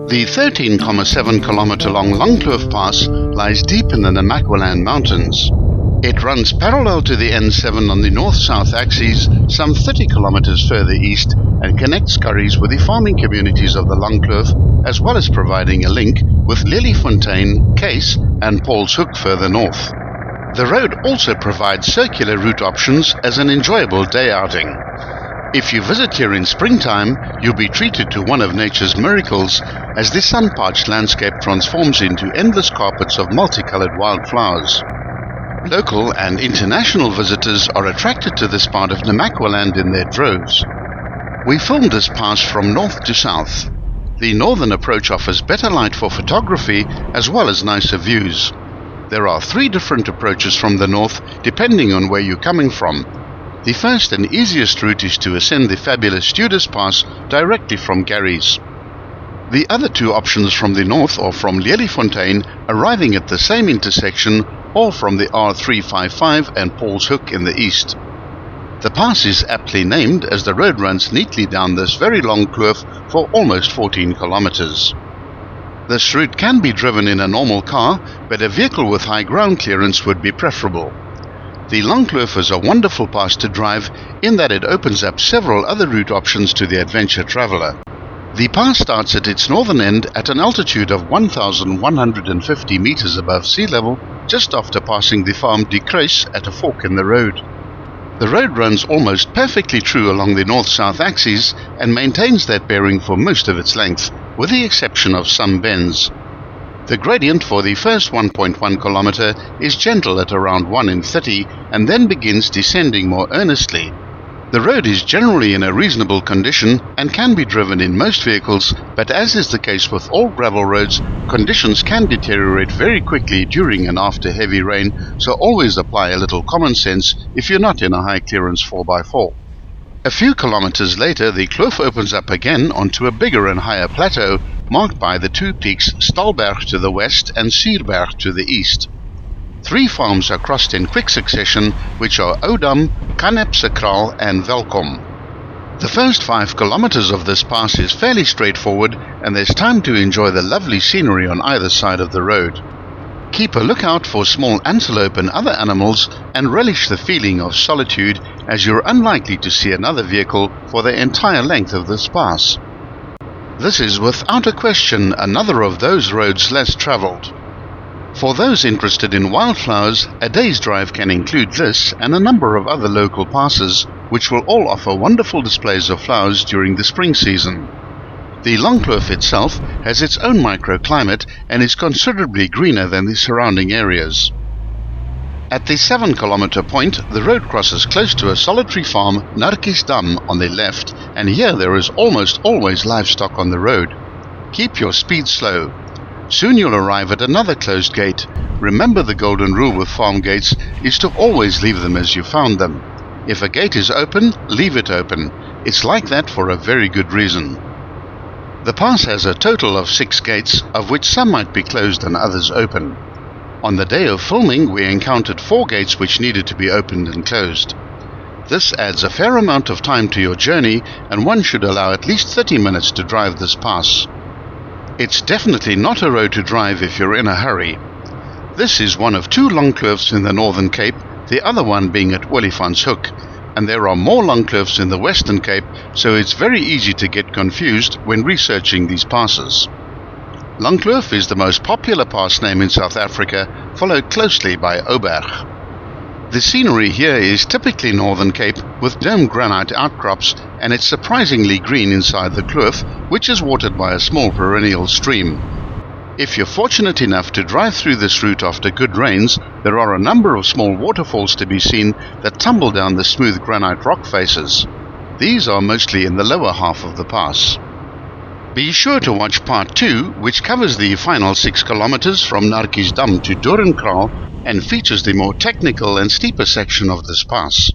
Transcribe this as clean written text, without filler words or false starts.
The 13.7 km long Langkloof Pass lies deep in the Namaqualand Mountains. It runs parallel to the N7 on the north-south axis, some 30 kilometers further east, and connects Garies with the farming communities of the Langkloof, as well as providing a link with Lelyfontein, Kees, and Paul's Hoek further north. The road also provides circular route options as an enjoyable day outing. If you visit here in springtime, you'll be treated to one of nature's miracles as the sun-parched landscape transforms into endless carpets of multicolored wildflowers. Local and international visitors are attracted to this part of Namaqualand in their droves. We filmed this pass from north to south. The northern approach offers better light for photography as well as nicer views. There are 3 different approaches from the north depending on where you're coming from. The first and easiest route is to ascend the fabulous Students Pass directly from Garies. The other 2 options from the north are from Lelyfontein, arriving at the same intersection, or from the R355 and Paul's Hoek in the east. The pass is aptly named as the road runs neatly down this very long kloof for almost 14 kilometers. This route can be driven in a normal car, but a vehicle with high ground clearance would be preferable. The Langkloof is a wonderful pass to drive in that it opens up several other route options to the adventure traveler. The pass starts at its northern end at an altitude of 1,150 meters above sea level, just after passing the farm de Garies at a fork in the road. The road runs almost perfectly true along the north-south axis and maintains that bearing for most of its length, with the exception of some bends. The gradient for the first 1.1 kilometer is gentle at around 1 in 30 and then begins descending more earnestly. The road is generally in a reasonable condition and can be driven in most vehicles, but as is the case with all gravel roads, conditions can deteriorate very quickly during and after heavy rain, so always apply a little common sense if you're not in a high clearance 4x4. A few kilometers later, the kloof opens up again onto a bigger and higher plateau, marked by the 2 peaks Stalberg to the west and Sierberg to the east. 3 farms are crossed in quick succession, which are Oudam, Kanepsekral and Welkom. The first 5 kilometers of this pass is fairly straightforward, and there's time to enjoy the lovely scenery on either side of the road. Keep a lookout for small antelope and other animals, and relish the feeling of solitude, as you're unlikely to see another vehicle for the entire length of this pass. This is without a question another of those roads less traveled. For those interested in wildflowers, a day's drive can include this and a number of other local passes, which will all offer wonderful displays of flowers during the spring season. The Langkloof itself has its own microclimate and is considerably greener than the surrounding areas. At the 7-kilometer point, the road crosses close to a solitary farm, Narkiesdam, on the left, and here there is almost always livestock on the road. Keep your speed slow. Soon you'll arrive at another closed gate. Remember, the golden rule with farm gates is to always leave them as you found them. If a gate is open, leave it open. It's like that for a very good reason. The pass has a total of 6 gates, of which some might be closed and others open. On the day of filming, we encountered 4 gates which needed to be opened and closed. This adds a fair amount of time to your journey, and one should allow at least 30 minutes to drive this pass. It's definitely not a road to drive if you're in a hurry. This is one of 2 Langkloofs in the Northern Cape, the other one being at Olifants Hoek, and there are more Langkloofs in the Western Cape, so it's very easy to get confused when researching these passes. Langkloof is the most popular pass name in South Africa, followed closely by Oberg. The scenery here is typically Northern Cape, with domed granite outcrops, and it's surprisingly green inside the kloof, which is watered by a small perennial stream. If you're fortunate enough to drive through this route after good rains, there are a number of small waterfalls to be seen that tumble down the smooth granite rock faces. These are mostly in the lower half of the pass. Be sure to watch part 2, which covers the final 6 kilometers from Narkiesdam to Doornkraal and features the more technical and steeper section of this pass.